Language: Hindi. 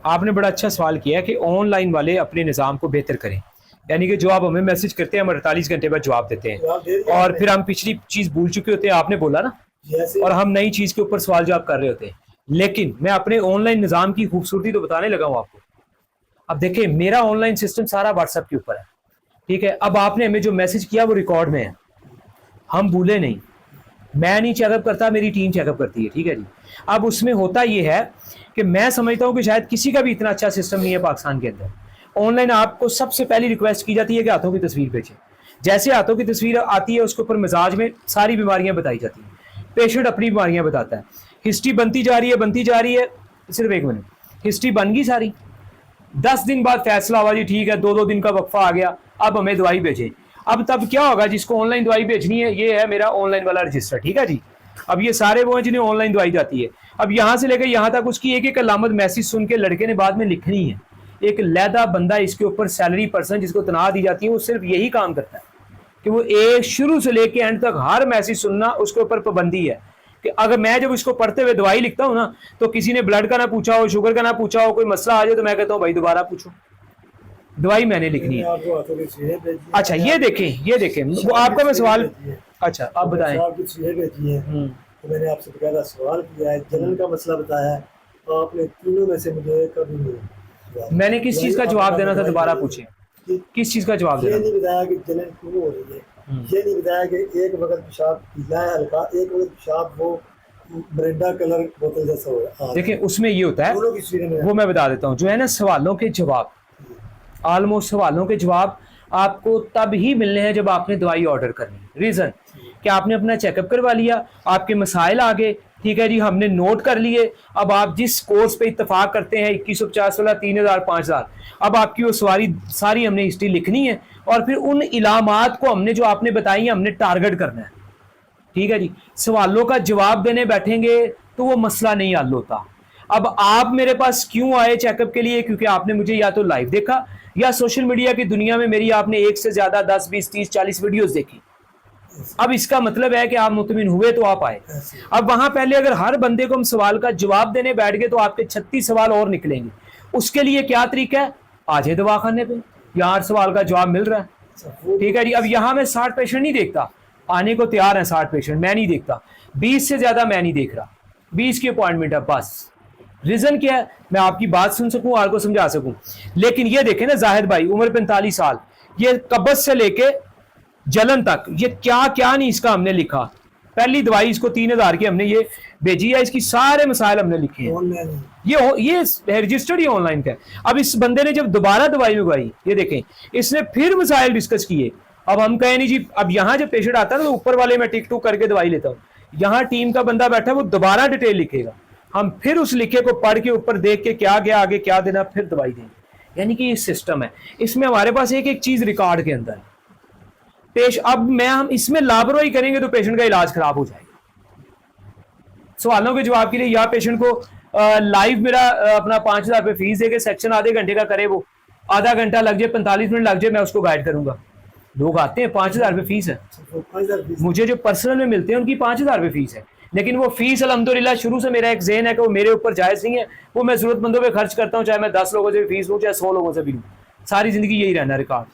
आपने बड़ा अच्छा सवाल किया है कि ऑनलाइन वाले अपने निज़ाम को बेहतर करें, यानी कि जो आप हमें मैसेज करते हैं हम 48 घंटे बाद जवाब देते हैं और फिर हम पिछली चीज़ भूल चुके होते हैं, आपने बोला ना, और हम नई चीज़ के ऊपर सवाल जवाब कर रहे होते हैं। लेकिन मैं अपने ऑनलाइन निज़ाम की खूबसूरती तो बताने लगा हूँ आपको। अब देखिए, मेरा ऑनलाइन सिस्टम सारा व्हाट्सएप के ऊपर है, ठीक है। अब आपने हमें जो मैसेज किया वो रिकॉर्ड में है, हम भूले नहीं। मैं नहीं चेकअप करता, मेरी टीम चेकअप करती है, ठीक है जी। अब उसमें होता यह है कि मैं समझता हूं कि शायद किसी का भी इतना अच्छा सिस्टम नहीं है पाकिस्तान के अंदर। ऑनलाइन आपको सबसे पहली रिक्वेस्ट की जाती है कि हाथों की तस्वीर भेजें। जैसे हाथों की तस्वीर आती है उसके ऊपर मिजाज में सारी बीमारियां बताई जाती हैं, पेशेंट अपनी बीमारियां बताता है, हिस्ट्री बनती जा रही है, बनती जा रही है। सिर्फ एक मिनट, हिस्ट्री बन गई सारी, 10 दिन बाद फैसला हुआ जी ठीक है, 2-2 दिन का वक्फा आ गया, अब हमें दवाई भेजें। अब तब क्या होगा, जिसको ऑनलाइन दवाई भेजनी है, ये है मेरा ऑनलाइन वाला रजिस्टर, ठीक है जी। अब ये सारे वो हैं जिन्हें ऑनलाइन दवाई जाती है। अब यहाँ से लेकर यहाँ तक उसकी एक एक अलामत मैसेज सुन के लड़के ने बाद में लिखनी है। एक लैदा बंदा इसके ऊपर सैलरी पर्सन जिसको तनख्वाह दी जाती है, वो सिर्फ यही काम करता है कि वो एक शुरू से लेके एंड तक हर मैसेज सुनना, उसके ऊपर पाबंदी है कि अगर मैं जब इसको पढ़ते हुए दवाई लिखता हूँ ना, तो किसी ने ब्लड का ना पूछा हो, शुगर का ना पूछा हो, कोई मसला आ जाए तो मैं कहता हूँ भाई दोबारा पूछो, दवाई मैंने लिखनी है। अच्छा ये देखें, ये देखें, वो आपका मैं सवाल, अच्छा आप बताएं। तो मैंने आपसे बकायदा सवाल किया है, जलन का मसला बताया है, तो आपने तीनों में से मुझे कभी नहीं। मैंने किस चीज का जवाब देना था, दोबारा पूछे, किस चीज का जवाब देना? ये नहीं बताया कि जलन क्यों हो रही है, ये नहीं बताया कि एक वक्त पेशाब पीला है हल्का, एक वक्त पेशाब वो मरिंडा कलर बोतल जैसा हो रहा है। देखिए उसमें ये होता है, वो मैं बता देता हूँ, जो है ना सवालों के जवाब, ऑलमोस्ट सवालों के जवाब आपको तब ही मिलने हैं जब आपने दवाई ऑर्डर करनी। रीजन कि आपने अपना चेकअप करवा लिया, आपके मसाइल आ गए, ठीक है जी, हमने नोट कर लिए। अब आप जिस कोर्स पे इत्तेफाक करते हैं 2150 वाला, 3000 5000, अब आपकी वो सवारी सारी हमने हिस्ट्री लिखनी है और फिर उन इलामात को हमने जो आपने बताई हमने टारगेट करना है, ठीक है जी। सवालों का जवाब देने बैठेंगे तो वो मसला नहीं हल होता। अब आप मेरे पास क्यों आए चेकअप के लिए? क्योंकि आपने मुझे या तो लाइव देखा या सोशल मीडिया की दुनिया में मेरी आपने एक से ज्यादा 10 20 30 40 वीडियोस देखी। अब इसका मतलब है कि आप मुतमिन हुए तो आप आए। अब वहां पहले अगर हर बंदे को हम सवाल का जवाब देने बैठ गए तो आपके 36 सवाल और निकलेंगे। उसके लिए क्या तरीका है, आज है दवाखाने पे, यहाँ हर सवाल का जवाब मिल रहा है, ठीक है जी। अब यहाँ मैं 60 पेशेंट नहीं देखता, आने को तैयार है 60 पेशेंट, मैं नहीं देखता, 20 से ज्यादा मैं नहीं देख रहा, 20 की अपॉइंटमेंट है बस। रीजन क्या है, मैं आपकी बात सुन सकूं, आपको समझा सकूं। लेकिन ये देखें ना, जाहिद भाई उम्र 45 साल, ये कब्ज से लेके जलन तक, ये क्या क्या नहीं इसका हमने लिखा। पहली दवाई इसको 3000 की हमने ये भेजी है, इसकी सारे मसाइल हमने लिखे हैं, ये रजिस्टर्ड ही ऑनलाइन का है। अब इस बंदे ने जब दोबारा दवाई मंगवाई, ये देखें, इसने फिर मसाइल डिस्कस किए। अब हम कहें नहीं जी, अब यहाँ जब पेशेंट आता है ना तो ऊपर वाले में टिक टूक करके दवाई लेता हूँ, यहाँ टीम का बंदा बैठा है वो दोबारा डिटेल लिखेगा, हम फिर उस लिखे को पढ़ के ऊपर देख के क्या गया आगे क्या देना, फिर दवाई देंगे। यानी कि ये सिस्टम है, इसमें हमारे पास एक एक चीज रिकॉर्ड के अंदर है। अब हम इसमें लापरवाही करेंगे तो पेशेंट का इलाज खराब हो जाएगा। सवालों के जवाब के लिए या पेशेंट को लाइव मेरा अपना 5000 रुपये फीस देके सेक्शन आधे घंटे का करे, वो आधा घंटा लग जाए, 45 मिनट लग जाए, मैं उसको गाइड करूंगा। लोग आते हैं, 5000 रुपये फीस है, मुझे जो पर्सनल में मिलते हैं उनकी 5000 रुपये फीस है, लेकिन वो फीस अल्हम्दुलिल्लाह शुरू से मेरा एक ज़हन है कि वो मेरे ऊपर जायज़ नहीं है, वो मैं ज़रूरतमंदों पे खर्च करता हूँ, चाहे मैं 10 लोगों से फीस लूँ चाहे 100 लोगों से भी लूँ, सारी ज़िंदगी यही रहना रिकॉर्ड।